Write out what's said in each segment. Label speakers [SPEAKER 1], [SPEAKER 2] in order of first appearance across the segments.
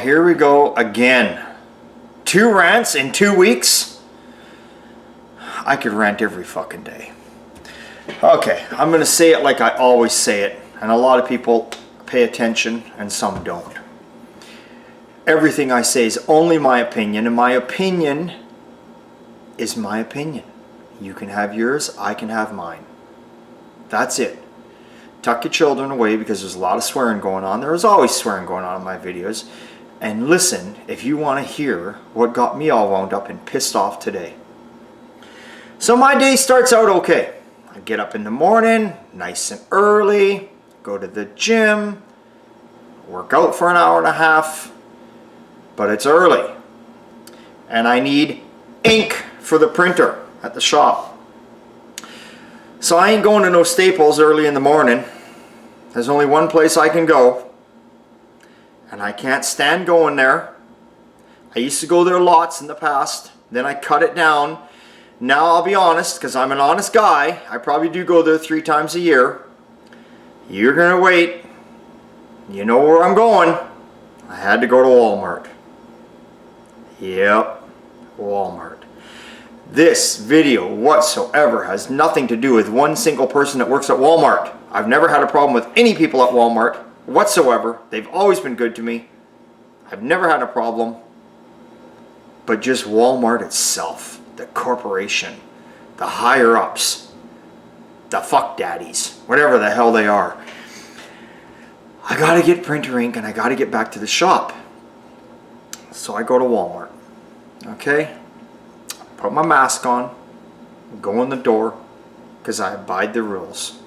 [SPEAKER 1] here we go again. 2 rants in 2 weeks? I could rant every fucking day. Okay, I'm going to say it like I always say it, and a lot of people pay attention and some don't. Everything I say is only my opinion, and my opinion is my opinion. You can have yours, I can have mine. That's it. Tuck your children away because there's a lot of swearing going on. There is always swearing going on in my videos. And listen if you want to hear what got me all wound up and pissed off today. So my day starts out okay. I get up in the morning, nice and early, go to the gym, work out for an hour and a half, but it's early. And I need ink for the printer at the shop. So I ain't going to no Staples early in the morning. There's only one place I can go, and I can't stand going there. I used to go there lots in the past, then I cut it down. Now I'll be honest, because I'm an honest guy, I probably do go there 3 times a year. You're gonna wait. You know where I'm going. I had to go to Walmart. Yep, Walmart. This video whatsoever has nothing to do with one single person that works at Walmart. I've never had a problem with any people at Walmart whatsoever. They've always been good to me. I've never had a problem. But just Walmart itself, the corporation, the higher ups, the fuck daddies, whatever the hell they are. I gotta get printer ink and I gotta get back to the shop. So I go to Walmart. Okay? Put my mask on, go in the door, because I abide the rules.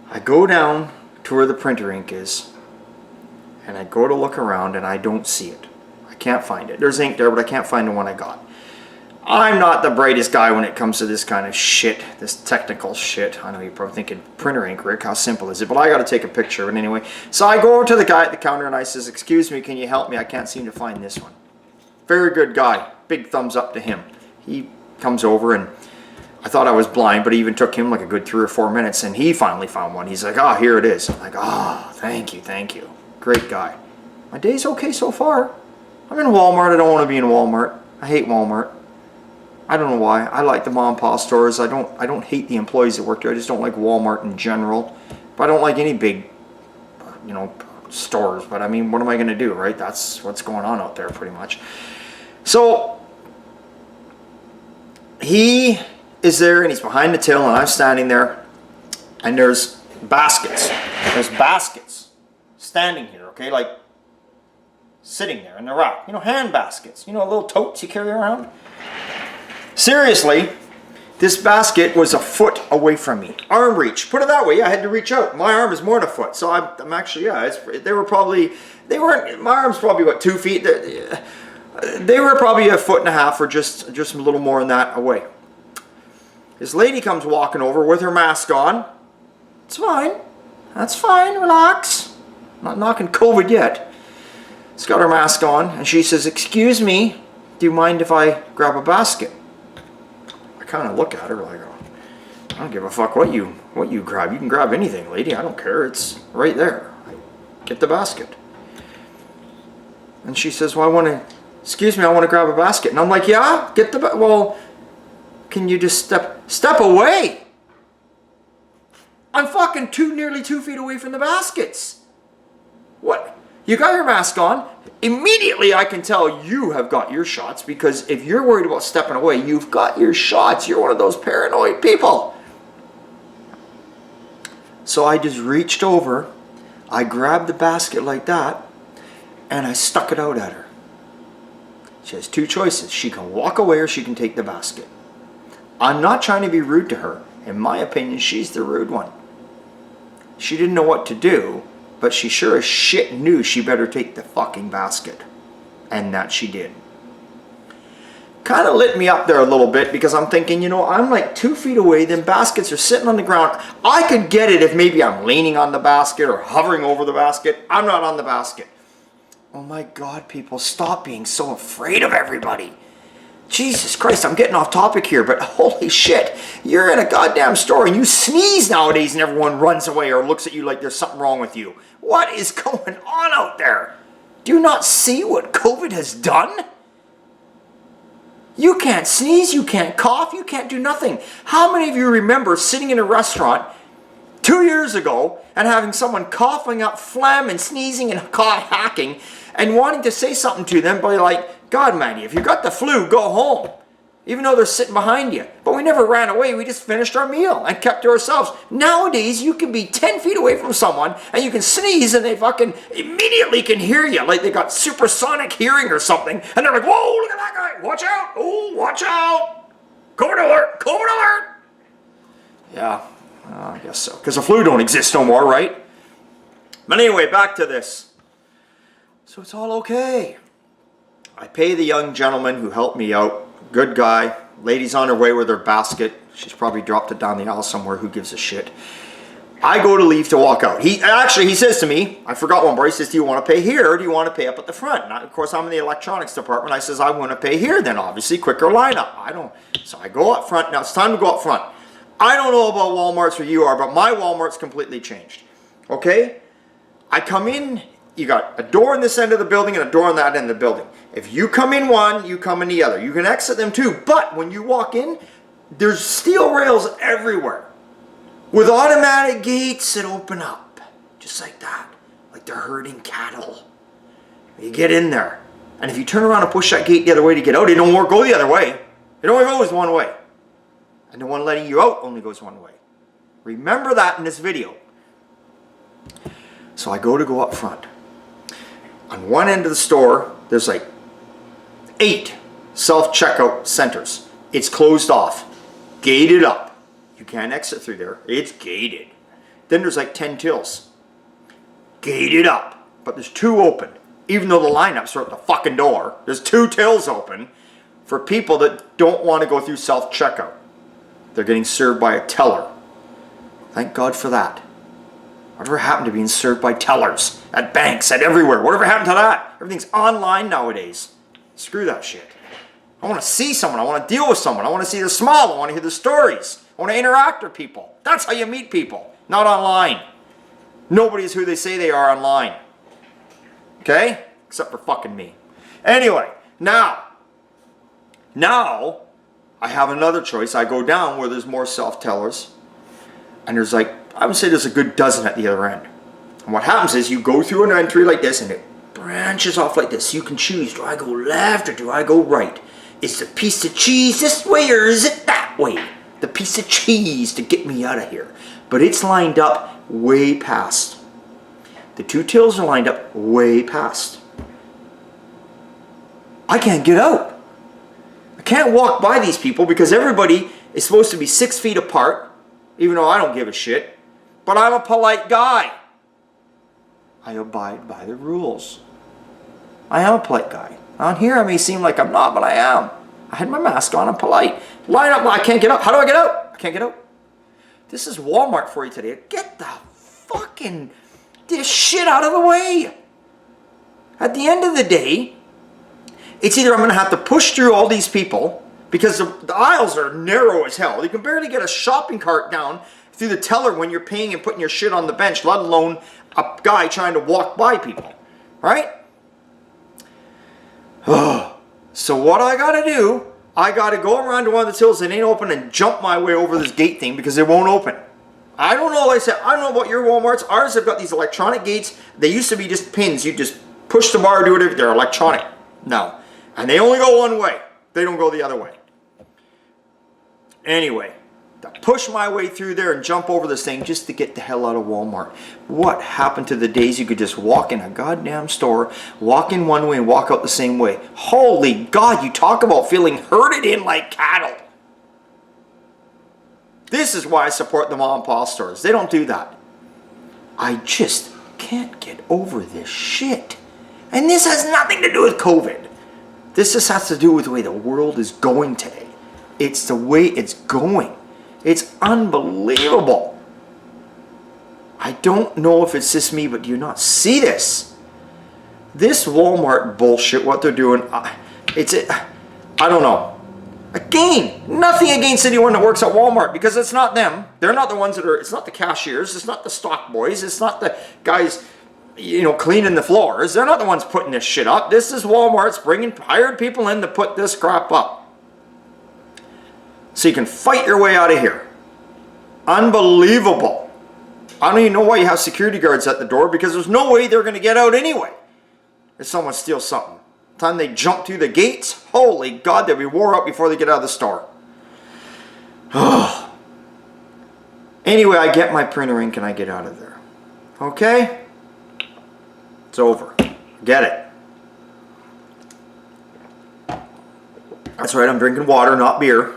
[SPEAKER 1] I go down to where the printer ink is, and I go to look around and I don't see it. I can't find it. There's ink there, but I can't find the one I got. I'm not the brightest guy when it comes to this kind of shit, this technical shit. I know you're probably thinking, printer ink, Rick, how simple is it? But I got to take a picture of it anyway. So I go over to the guy at the counter and I says, excuse me, can you help me? I can't seem to find this one. Very good guy. Big thumbs up to him. He comes over and I thought I was blind, but it even took him like a good 3 or 4 minutes and he finally found one. He's like, oh, here it is. I'm like, oh, thank you, thank you. Great guy. My day's okay so far. I'm in Walmart. I don't want to be in Walmart. I hate Walmart. I don't know why. I like the mom and pop stores. I don't hate the employees that work there. I just don't like Walmart in general. But I don't like any big, stores. But I mean, what am I going to do, right? That's what's going on out there pretty much. So he is there and he's behind the till and I'm standing there and there's baskets. There's baskets standing here, okay, like sitting there in the rack. Hand baskets. Little totes you carry around. Seriously, this basket was a foot away from me. Arm reach. Put it that way. I had to reach out. My arm is more than a foot. So I'm actually, my arm's probably, what, 2 feet? They were probably a foot and a half or just a little more than that away. This lady comes walking over with her mask on. It's fine. That's fine. Relax. I'm not knocking COVID yet. She's got her mask on and she says, excuse me, do you mind if I grab a basket? I kind of look at her like, I don't give a fuck what you grab. You can grab anything, lady. I don't care. It's right there. Get the basket. And she says, well, I want to grab a basket. And I'm like, yeah, get the well, can you just step away? I'm fucking nearly 2 feet away from the baskets. What? You got your mask on. Immediately I can tell you have got your shots, because if you're worried about stepping away, you've got your shots. You're one of those paranoid people. So I just reached over, I grabbed the basket like that, and I stuck it out at her. She has 2 choices. She can walk away or she can take the basket. I'm not trying to be rude to her. In my opinion, she's the rude one. She didn't know what to do, but she sure as shit knew she better take the fucking basket. And that she did. Kind of lit me up there a little bit, because I'm thinking, I'm like 2 feet away, then baskets are sitting on the ground. I could get it if maybe I'm leaning on the basket or hovering over the basket. I'm not on the basket. Oh my God, people, stop being so afraid of everybody. Jesus Christ, I'm getting off topic here, but holy shit, you're in a goddamn store and you sneeze nowadays and everyone runs away or looks at you like there's something wrong with you. What is going on out there? Do you not see what COVID has done? You can't sneeze, you can't cough, you can't do nothing. How many of you remember sitting in a restaurant 2 years ago and having someone coughing up phlegm and sneezing and hacking and wanting to say something to them, but like, God, Mandy, if you got the flu, go home. Even though they're sitting behind you. But we never ran away, we just finished our meal and kept to ourselves. Nowadays, you can be 10 feet away from someone and you can sneeze and they fucking immediately can hear you. Like they got supersonic hearing or something. And they're like, whoa, look at that guy, watch out, oh, watch out. COVID alert, COVID alert. Yeah, I guess so. Because the flu don't exist no more, right? But anyway, back to this. So it's all okay. I pay the young gentleman who helped me out. Good guy. Lady's on her way with her basket. She's probably dropped it down the aisle somewhere. Who gives a shit? I go to leave to walk out. He says to me, I forgot one more. He says, do you want to pay here or do you want to pay up at the front? And of course, I'm in the electronics department. I says, I want to pay here then, obviously. Quicker lineup. So I go up front. Now it's time to go up front. I don't know about Walmarts where you are, but my Walmart's completely changed. Okay? I come in. You got a door in this end of the building and a door on that end of the building. If you come in one, you come in the other. You can exit them too, but when you walk in, there's steel rails everywhere with automatic gates that open up, just like that, like they're herding cattle. You get in there, and if you turn around and push that gate the other way to get out, it don't go the other way. It only goes one way, and the one letting you out only goes one way. Remember that in this video. So I go up front. On one end of the store, there's like 8 self-checkout centers. It's closed off, gated up. You can't exit through there. It's gated. Then there's like 10 tills, gated up, but there's 2 open. Even though the lineups are at the fucking door, there's 2 tills open for people that don't want to go through self-checkout. They're getting served by a teller. Thank God for that. Whatever happened to being served by tellers at banks, at everywhere? Whatever happened to that? Everything's online nowadays. Screw that shit. I want to see someone. I want to deal with someone. I want to see their smile. I want to hear their stories. I want to interact with people. That's how you meet people, not online. Nobody is who they say they are online. Okay? Except for fucking me. Anyway, now I have another choice. I go down where there's more self-tellers, and there's like, I would say there's a good dozen at the other end. And what happens is you go through an entry like this and it branches off like this. You can choose, do I go left or do I go right? Is the piece of cheese this way or is it that way? The piece of cheese to get me out of here. But it's lined up way past. The 2 tills are lined up way past. I can't get out. I can't walk by these people because everybody is supposed to be 6 feet apart, even though I don't give a shit. But I'm a polite guy. I abide by the rules. I am a polite guy. On here I may seem like I'm not, but I am. I had my mask on, I'm polite. Line up, I can't get out. How do I get out? I can't get out. This is Walmart for you today. Get the fucking this shit out of the way. At the end of the day, it's either I'm going to have to push through all these people because the aisles are narrow as hell. You can barely get a shopping cart down through the teller when you're paying and putting your shit on the bench, let alone a guy trying to walk by people, right? So what I gotta do, I gotta go around to one of the tills that ain't open and jump my way over this gate thing because it won't open. I don't know, like I said, I don't know about your Walmarts. Ours have got these electronic gates. They used to be just pins. You just push the bar, do whatever. They're electronic now. And they only go one way. They don't go the other way. Anyway, to push my way through there and jump over this thing just to get the hell out of Walmart. What happened to the days you could just walk in a goddamn store, walk in one way and walk out the same way? Holy God, you talk about feeling herded in like cattle. This is why I support the mom and pop stores. They don't do that. I just can't get over this shit. And this has nothing to do with COVID. This just has to do with the way the world is going today. It's the way it's going. It's unbelievable. I don't know if it's just me, but do you not see this? This Walmart bullshit, what they're doing, I don't know. Again, nothing against anyone that works at Walmart, because it's not them. They're not the ones that are, it's not the cashiers, it's not the stock boys, it's not the guys, you know, cleaning the floors. They're not the ones putting this shit up. This is Walmart's bringing hired people in to put this crap up. So you can fight your way out of here. Unbelievable. I don't even know why you have security guards at the door, because there's no way they're going to get out anyway if someone steals something. The time they jump through the gates, holy God, they'll be wore out before they get out of the store. Anyway, I get my printer ink and I get out of there. Okay? It's over. Get it. That's right, I'm drinking water, not beer.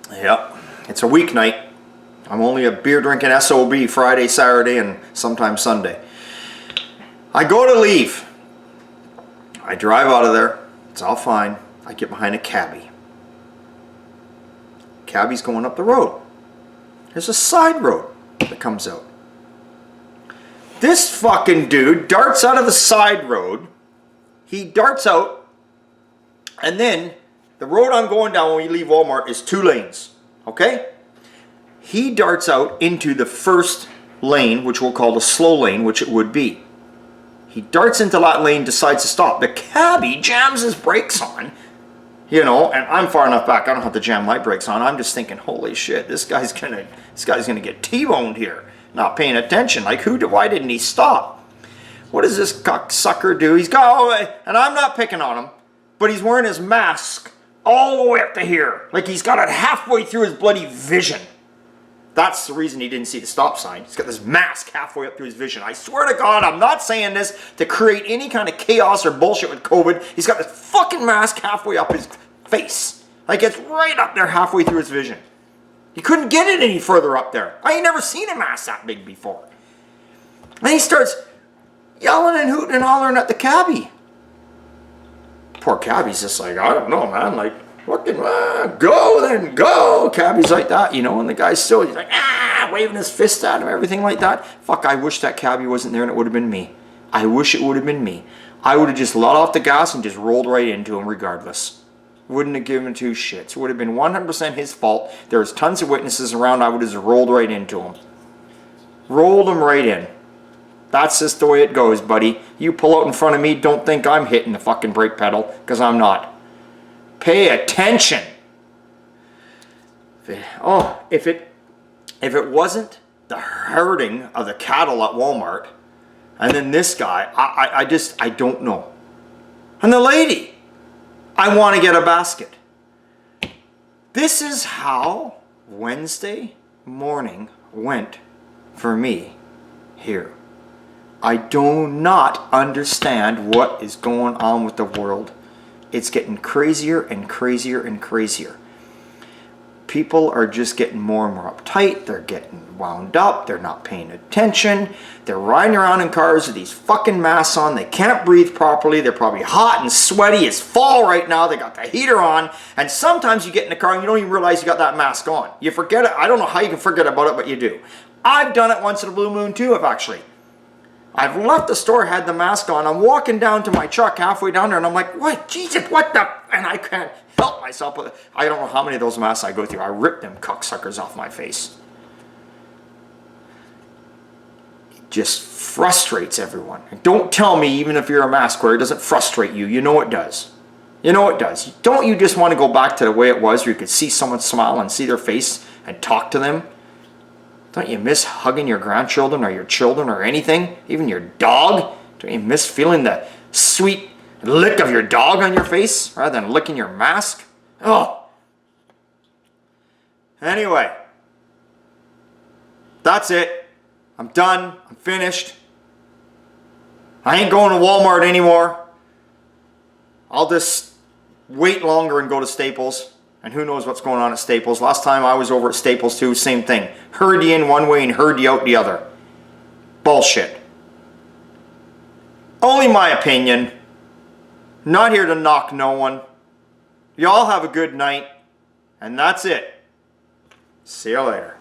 [SPEAKER 1] Yep. It's a weeknight. I'm only a beer drinking SOB Friday, Saturday, and sometimes Sunday. I go to leave. I drive out of there. It's all fine. I get behind a cabbie. Cabbie's going up the road. There's a side road that comes out. This fucking dude darts out of the side road. He darts out, and then the road I'm going down when we leave Walmart is 2 lanes. Okay? He darts out into the first lane, which we'll call the slow lane, which it would be. He darts into that lane, decides to stop. The cabbie jams his brakes on, you know, and I'm far enough back, I don't have to jam my brakes on. I'm just thinking, holy shit, this guy's gonna get T-boned here. Not paying attention. Like, why didn't he stop? What does this cocksucker do? He's got, and I'm not picking on him, but he's wearing his mask all the way up to here. Like he's got it halfway through his bloody vision. That's the reason he didn't see the stop sign. He's got this mask halfway up to his vision. I swear to God, I'm not saying this to create any kind of chaos or bullshit with COVID. He's got this fucking mask halfway up his face. Like it's right up there halfway through his vision. He couldn't get it any further up there. I ain't never seen a mask that big before. And he starts yelling and hooting and hollering at the cabbie. Poor cabbie's just like, I don't know, man. Like, fucking go then, go. Cabbie's like that, you know, and the guy's still, he's like, waving his fist at him, everything like that. Fuck, I wish that cabbie wasn't there and it would have been me. I wish it would have been me. I would have just let off the gas and just rolled right into him regardless. Wouldn't have given 2 shits. It would have been 100% his fault. There was tons of witnesses around. I would have just rolled right into him. Rolled him right in. That's just the way it goes, buddy. You pull out in front of me, don't think I'm hitting the fucking brake pedal, because I'm not. Pay attention. If it wasn't the herding of the cattle at Walmart, and then this guy, I don't know. And the lady, I want to get a basket. This is how Wednesday morning went for me here. I do not understand what is going on with the world. It's getting crazier and crazier and crazier. People are just getting more and more uptight. They're getting wound up. They're not paying attention. They're riding around in cars with these fucking masks on. They can't breathe properly. They're probably hot and sweaty. It's fall right now. They got the heater on. And sometimes you get in the car and you don't even realize you got that mask on. You forget it. I don't know how you can forget about it, but you do. I've done it once in a blue moon too, actually. I've left the store, had the mask on. I'm walking down to my truck halfway down there and I'm like, what? Jesus, what the? And I can't help myself with it. I don't know how many of those masks I go through. I rip them cocksuckers off my face. It just frustrates everyone. And don't tell me, even if you're a mask wearer, it doesn't frustrate you. You know it does. You know it does. Don't you just want to go back to the way it was where you could see someone smile and see their face and talk to them? Don't you miss hugging your grandchildren or your children or anything? Even your dog? Don't you miss feeling the sweet lick of your dog on your face rather than licking your mask? Oh. Anyway. That's it. I'm done. I'm finished. I ain't going to Walmart anymore. I'll just wait longer and go to Staples. And who knows what's going on at Staples. Last time I was over at Staples too, same thing. Herd you in one way and herd you out the other. Bullshit. Only my opinion. Not here to knock no one. Y'all have a good night. And that's it. See you later.